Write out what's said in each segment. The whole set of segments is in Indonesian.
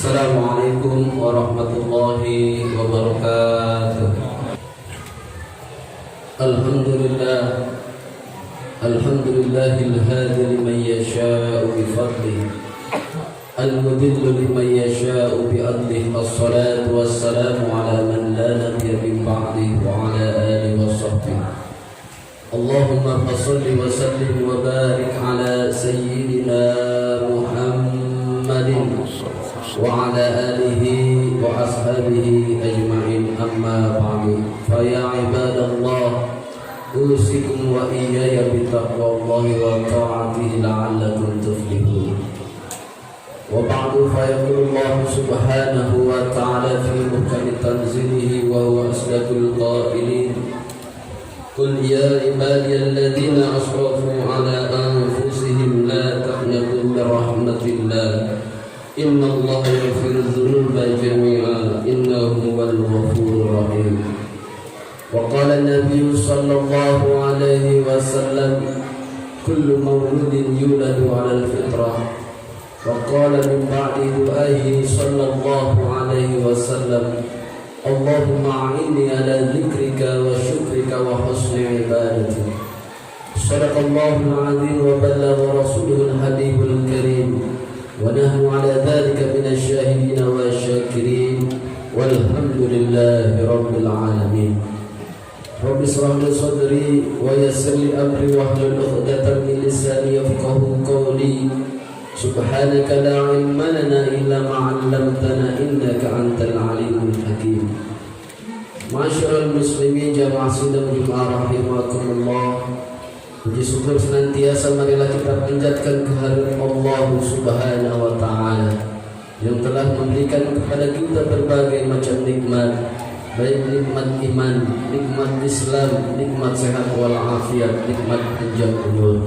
Assalamualaikum warahmatullahi wabarakatuh. Alhamdulillahil hadi liman yasha'u bi fadlihi al-mudillu liman yasha'u bi adlihi. Assalatu wassalamu ala man la nabiyya min ba'dihi wa ala alihi wa sahbihi. Allahumma salli wa sallim wa barik ala sayyidina Muhammadin wa ala alihi wa ashabihi ajma'in, amma ba'du. Fa ya ibadallah, usikum wa iyaya bitaqwallahi wa ta'atihi la'allakum tuflihun. Wa ba'du, fa yaqulu Allah subhanahu wa ta'ala fi muhkami tanzilihi wa huwa asdaqul qailin. Qul ya ibadiyalladzina asrafu ala anfusihim la taqnatu min rahmatillah. Inna Allah yaghfiru dzunuba jami'a innahu huwal ghafurur rahim. Wa qala an-nabiy sallallahu alaihi wasallam, kullu mawludin yuladu 'ala al-fitrah. Wa qala min ba'di du'aihi sallallahu alaihi wasallam, Allahumma a'inni 'ala dzikrika wa syukrika wa husni ibadatik. Shadaqallahul 'azim wa ballagha rasuluhul habibul karim. ونحن على ذلك من الشاهدين والشاكرين والحمد لله رب العالمين. رب اشرح لي صدري ويسر لي أمري واحلل عقدة من لساني يفقهوا قولي. سبحانك لا علم لنا إلا ما علمتنا إنك أنت العليم الحكيم. Masyarul muslimin jamaah sidang Jumat rahimakumullah. Puji syukur senantiasa marilah kita panjatkan kehadirat Allah Subhanahu wa ta'ala yang telah memberikan kepada kita berbagai macam nikmat, baik nikmat iman, nikmat Islam, nikmat sehat walafiat, nikmat panjang umur,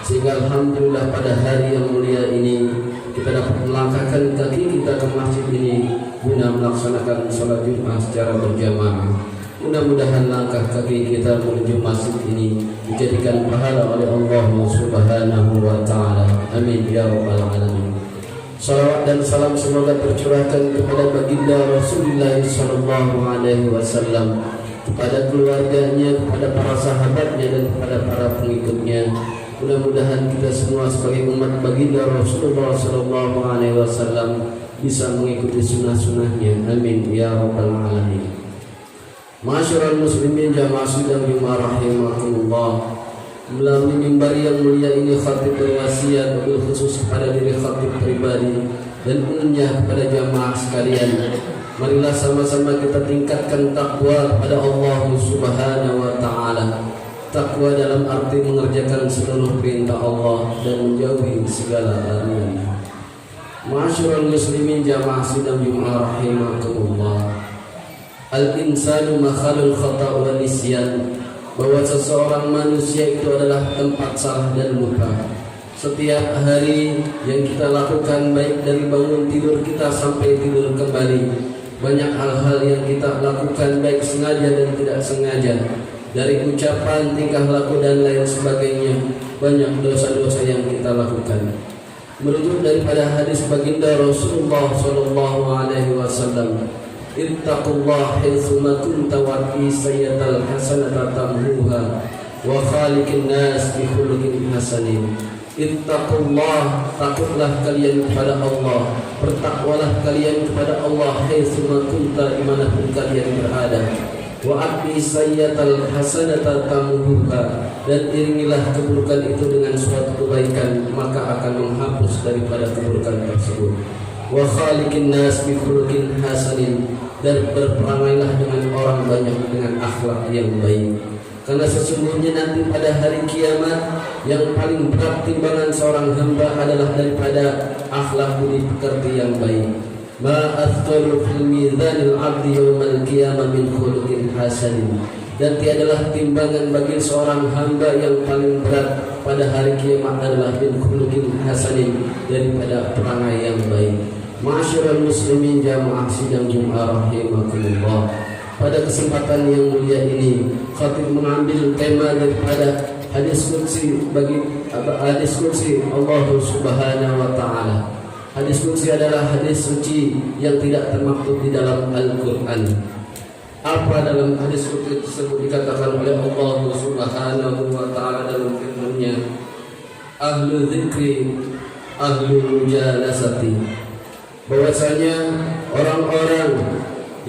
sehingga alhamdulillah pada hari yang mulia ini kita dapat melangkahkan kaki kita ke masjid ini guna melaksanakan sholat Jumat secara berjamaah. Mudah-mudahan langkah kaki kita menuju masjid ini dijadikan pahala oleh Allah Subhanahu wa ta'ala. Amin ya rabbal alamin. Salawat dan salam semoga tercurahkan kepada baginda Rasulullah sallallahu alaihi wasallam, kepada keluarganya, kepada para sahabatnya dan kepada para pengikutnya. Mudah-mudahan kita semua sebagai umat baginda Rasulullah sallallahu alaihi wasallam bisa mengikuti sunnah-sunnahnya. Amin ya rabbal alamin. Masyarul muslimin jamaah sidang Jumat rahimakumullah. Melalui mimbar yang mulia ini khatib berwasiat wabil khusus kepada diri khatib pribadi dan umumnya kepada jamaah sekalian. Marilah sama-sama kita tingkatkan takwa kepada Allah Subhanahu wa ta'ala. Takwa dalam arti mengerjakan seluruh perintah Allah dan menjauhi segala larangan. Masyarul muslimin jamaah sidang Jumat rahimakumullah. Al-insanu makhalul khata' wa nisyan, bahwa seseorang manusia itu adalah tempat salah dan lupa. Setiap hari yang kita lakukan, baik dari bangun tidur kita sampai tidur kembali, banyak hal-hal yang kita lakukan baik sengaja dan tidak sengaja, dari ucapan, tingkah laku dan lain sebagainya. Banyak dosa-dosa yang kita lakukan. Merujuk daripada hadis baginda Rasulullah sallallahu alaihi wasallam, ittaqullah haitsuma kunta waqi sayyatal hasanata tamhuha wa khaliqin nas bi khuluqin hasanin. Ittaqullah, takutlah kalian kepada Allah, bertakwalah kalian kepada Allah haitsuma kunta, dimanapun kalian berada. Wa aqi sayyatal hasanata tamhuha, dan iringilah keburukan itu dengan suatu kebaikan, maka akan menghapus daripada keburukan tersebut. Wa khaliqin nas bi khuluqin hasanin, dan berperangailah dengan orang banyak dengan akhlak yang baik. Karena sesungguhnya nanti pada hari kiamat yang paling berat timbangan seorang hamba adalah daripada akhlak budi pekerti yang baik. Ma athqalu fil mizanil 'abdi yaumal qiyamah min khuluqin hasanin, dan tiadalah timbangan bagi seorang hamba yang paling berat pada hari kiamat adalah min khuluqin hasanin, daripada perangai yang baik. Masyarul muslimin jamaah sidang Jumat rahimakumullah. Pada kesempatan yang mulia ini, khatib mengambil tema daripada hadis kursi Allah Subhanahu wa ta'ala. Hadis qudsi adalah hadis suci yang tidak termaktub di dalam Al-Quran. Apa dalam hadis qudsi tersebut dikatakan oleh Allah Subhanahu wa ta'ala dalam firman-Nya, ahlu dzikri ahlu mujalasati, bahwasanya orang-orang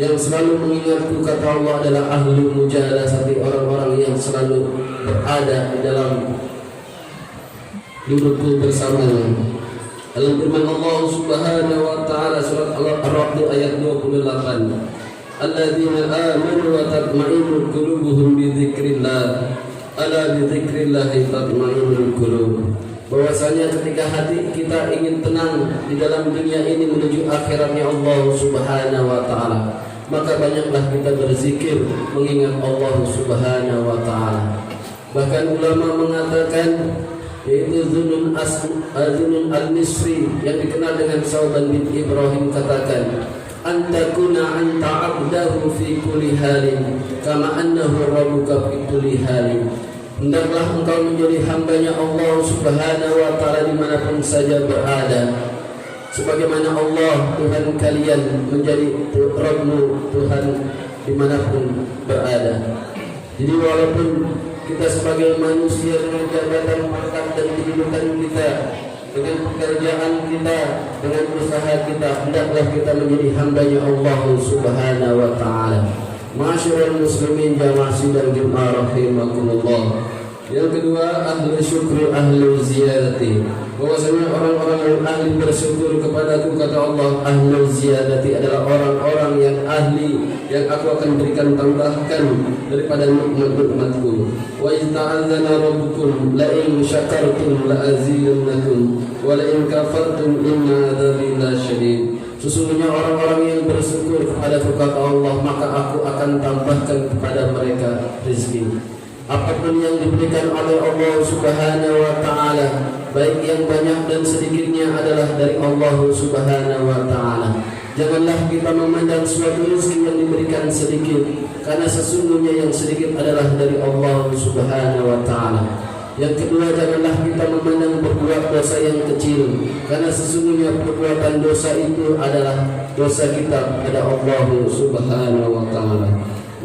yang selalu mengingatku, kata Allah, adalah ahlu mujalasati, orang-orang yang selalu berada di dalam dudukku bersamanya. Dalam firman Allah Subhanahu wa ta'ala surat Al-Ra'd ayat 28, alladzina amanu wa tatma'innu qulubuhum bi dzikrillah, ala bi dzikrillah tatma'innul qulub. Bahwasanya ketika hati kita ingin tenang di dalam dunia ini menuju akhiratnya Allah Subhanahu wa ta'ala, maka banyaklah kita berzikir mengingat Allah Subhanahu wa ta'ala. Bahkan ulama mengatakan, yaitu Zunun al-Misri yang dikenal dengan Sauban bin Ibrahim, katakan, antakuna anta abdahu fi kulli halin kama annahu rabbuka fi kulli halin. Hendaklah engkau menjadi hambanya Allah Subhanahu wa ta'ala dimanapun saja berada, sebagaimana Allah Tuhan kalian menjadi Rabbmu, Tuhan dimanapun berada. Jadi walaupun kita sebagai manusia dengan jabatan pangkat dan kedudukan kita, dengan pekerjaan kita, dengan usaha kita, hendaklah kita menjadi hambanya Allah Subhanahu wa ta'ala. Masyarul muslimin jamaah sidang Jumat rahimakumullah. Yang kedua, ahlu syukri ahlu ziyadati, bahwasanya orang-orang yang ahli bersyukur kepadaku, kata Allah, ahlu ziyadati adalah orang-orang yang ahli, yang aku akan berikan tambahkan daripada nikmat-nikmatku. Wa in ta'adzana rabbukum la in syakartum la azidannakum wa la in kafartum inna adzabi lasyadid. Sesungguhnya orang-orang yang bersyukur kepadaku, kata Allah, maka aku akan tambahkan kepada mereka rezeki. Apapun yang diberikan oleh Allah Subhanahu wa ta'ala, baik yang banyak dan sedikitnya, adalah dari Allah Subhanahu wa ta'ala. Janganlah kita memandang suatu rezeki yang diberikan sedikit, karena sesungguhnya yang sedikit adalah dari Allah Subhanahu wa ta'ala. Yang kedua, janganlah kita memandang berbuat dosa yang kecil, karena sesungguhnya perbuatan dosa itu adalah dosa kita kepada Allah Subhanahu wa ta'ala.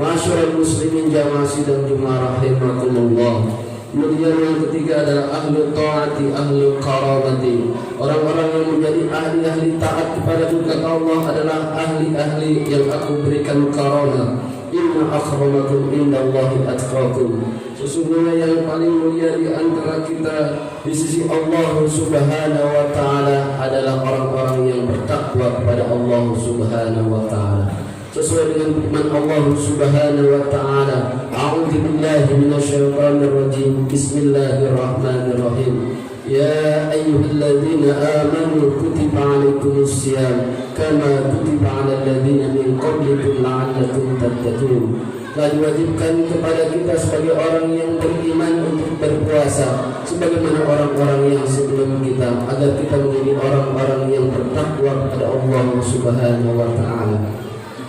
Masyarul muslimin jamaah sidang Jumat rahimakumullah. Kemudian yang ketiga adalah ahlu ta'ati ahlu karamati, orang-orang yang menjadi ahli-ahli taat kepada kata Allah adalah ahli-ahli yang aku berikan karamah. Inna akramakum indallahi atqakum, sesungguhnya yang paling mulia di antara kita di sisi Allah Subhanahu wa ta'ala adalah orang-orang yang bertakwa kepada Allah Subhanahu wa ta'ala. Sesuai dengan firman Allah Subhanahu wa ta'ala, a'udzu billahi minasyaitonir rajim, bismillahirrahmanirrahim. Ya ayyuhalladzina amanu kutiba 'alaikumus syiyam kama kutiba 'alal ladzina min qablikum la'allakum tattaqun. Telah diwajibkan kepada kita sebagai orang yang beriman untuk berpuasa sebagaimana orang-orang yang sebelum kita, agar kita menjadi orang-orang yang bertakwa kepada Allah Subhanahu wa ta'ala.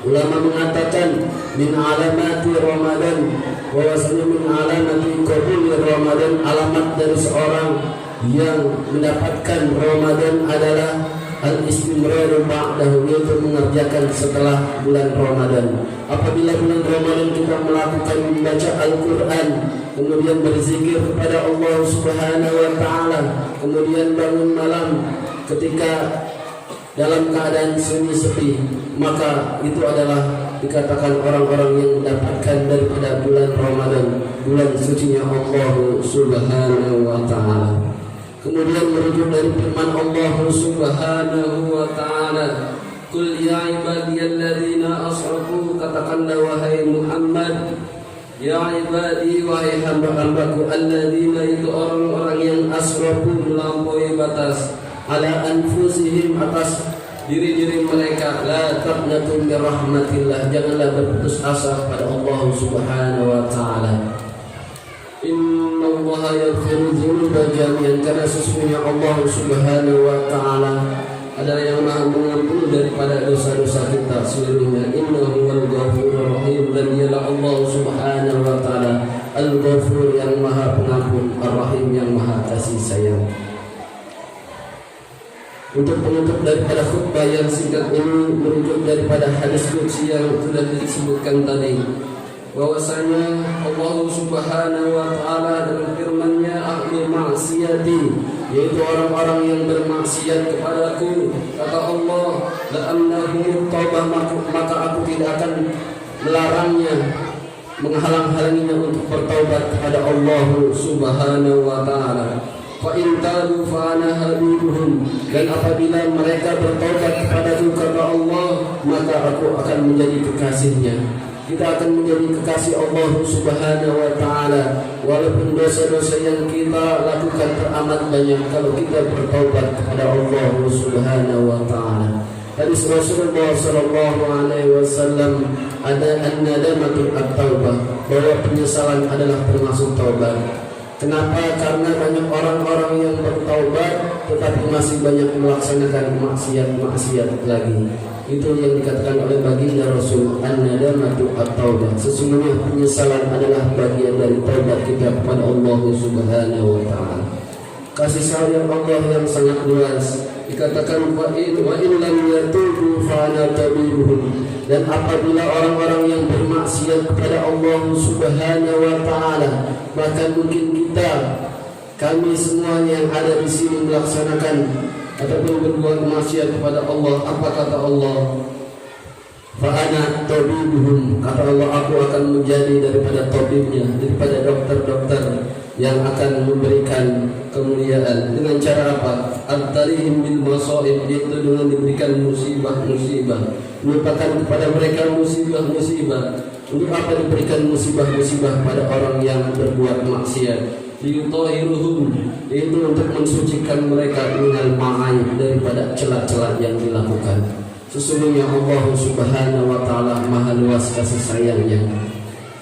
Ulama mengatakan min alamati Ramadan, bahwasanya min alamati qabul Ramadan, alamat dari seorang yang mendapatkan Ramadan adalah al-istimrar ba'dahu, yaitu mengerjakan setelah bulan Ramadan. Apabila bulan Ramadan kita melakukan membaca Al-Quran, kemudian berzikir kepada Allah Subhanahu wa ta'ala, kemudian bangun malam ketika dalam keadaan sunyi sepi, maka itu adalah dikatakan orang-orang yang mendapatkan daripada bulan Ramadan, bulan sucinya Allah Subhanahu wa ta'ala. Kemudian merujuk dari firman Allah Subhanahu wa ta'ala, qul ya ibadiyalladzina asrafu, katakanlah wahai Muhammad, ya ibadi, wahai hamba-hambaku, alladzina, itu orang-orang yang asrafu, melampaui batas, ala anfusihim, atas diri-diri mereka, la taqnatu min rahmatillah, janganlah berputus asa pada Allah Subhanahu wa ta'ala. Innallaha yaghfiru dzunuba jami'an, karena sesungguhnya Allah Subhanahu wa ta'ala adalah yang maha mengampuni daripada dosa-dosa kita seluruhnya. Innahu wal ghafurur rahim, dan dialah Allah Subhanahu wa ta'ala al-ghafur, yang maha pengampun, ar-rahim, yang maha kasih sayang. Untuk penutup daripada khutbah yang singkat ini merujuk daripada hadis qudsi yang sudah disebutkan tadi, bahwasanya Allah Subhanahu wa taala dalam firman-Nya, ahli maksiati, yaitu orang-orang yang bermaksiat kepadaku, kata Allah, la annahum taubah, maka aku tidak akan melarangnya, menghalang-halanginya untuk bertaubat kepada Allah Subhanahu wa taala. Fa in tabu fa ana habibuhum, dan apabila mereka bertaubat kepadaku, kata Allah, maka aku akan menjadi kekasihnya. Kita akan menjadi kekasih Allah Subhanahu wa taala walaupun dosa-dosa yang kita lakukan teramat banyak, kalau kita bertaubat kepada Allah Subhanahu wa taala. Hadis Rasulullah sallallahu alaihi wasallam ada an-nadamatul at-taubah, bahwa penyesalan adalah termasuk taubat. Kenapa? Karena banyak orang-orang yang bertaubat tetapi masih banyak melaksanakan maksiat-maksiat lagi. Itu yang dikatakan oleh baginda Rasul, an-nadamatu at-taubah. Sesungguhnya penyesalan adalah bagian dari taubat kita kepada Allah Subhanahu wa taala. Kasih sayang Allah yang sangat luas. Dikatakan wa in lam yatubu fa ana tabibuhum, dan apabila orang-orang yang bermaksiat kepada Allah Subhanahu wa taala, bahkan mungkin kami semuanya yang ada di sini melaksanakan ataupun berbuat maksiat kepada Allah, apa kata Allah? Fa ana tabibuhum, kata Allah, aku akan menjadi daripada tabibnya, daripada dokter-dokter yang akan memberikan kemuliaan. Dengan cara apa? At-tarihim bil masaib, yaitu dengan diberikan musibah-musibah, merupakan kepada mereka musibah-musibah. Untuk apa diberikan musibah-musibah pada orang yang berbuat maksiat? Liyutahiruhum, yaitu untuk mensucikan mereka minal ma'aib, daripada celah-celah yang dilakukan. Sesungguhnya Allah Subhanahu wa taala maha luas kasih sayangnya.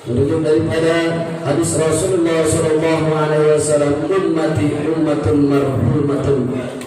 Menurut daripada hadis Rasulullah sallallahu alaihi wasallam, ummati ummatun marhumatun,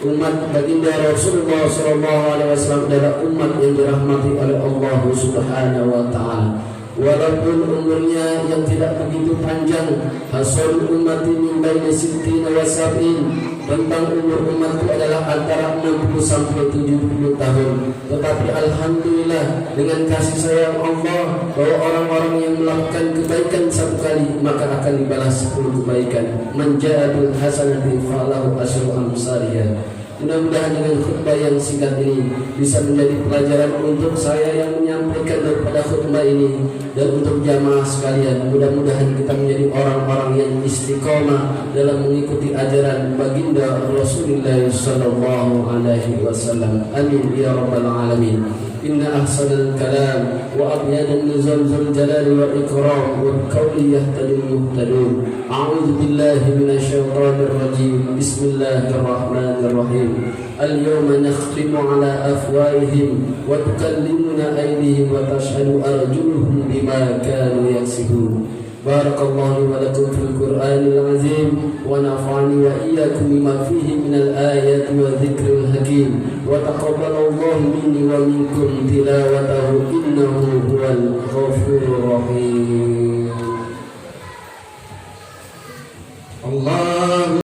umat baginda Rasulullah sallallahu alaihi wasallam adalah umat yang dirahmati oleh Allah Subhanahu wa taala. Walaupun umurnya yang tidak begitu panjang, hasul ummati min baini sittina wa sab'in, tentang umur umatku adalah antara 60 sampai 70 tahun. Tetapi alhamdulillah, dengan kasih sayang Allah, bahwa orang-orang yang melakukan kebaikan satu kali, maka akan dibalas 10 kebaikan. Man ja'a bil hasanati falahu asyru amsalihha. Mudah-mudahan dengan khutbah yang singkat ini bisa menjadi pelajaran untuk saya yang menyampaikan daripada khutbah ini, dan untuk jamaah sekalian. Mudah-mudahan kita menjadi orang-orang yang istiqomah dalam mengikuti ajaran baginda Rasulullah sallallahu alaihi wasallam. Amin ya rabbal alamin. Inna ahsanal kalam wa abyadan nizam zul jalali wal ikram wa qawli yahtadil muhtadun. A'udzu billahi minasyaitonir rajim. Bismillahirrahmanirrahim. Al-yawma nakhtimu ala afwahihim wa tukallimuna aydihim wa tashhadu arjuluhum bima kanu yaksibun. Barakallahu wa lakum fil Qur'anil azim wa nafa'ani wa iyyakum bima fihi minal ayati wa dzikril hakim wa taqabbalallahu minni wa minkum tilawatahu innahu huwal ghafurur rahim.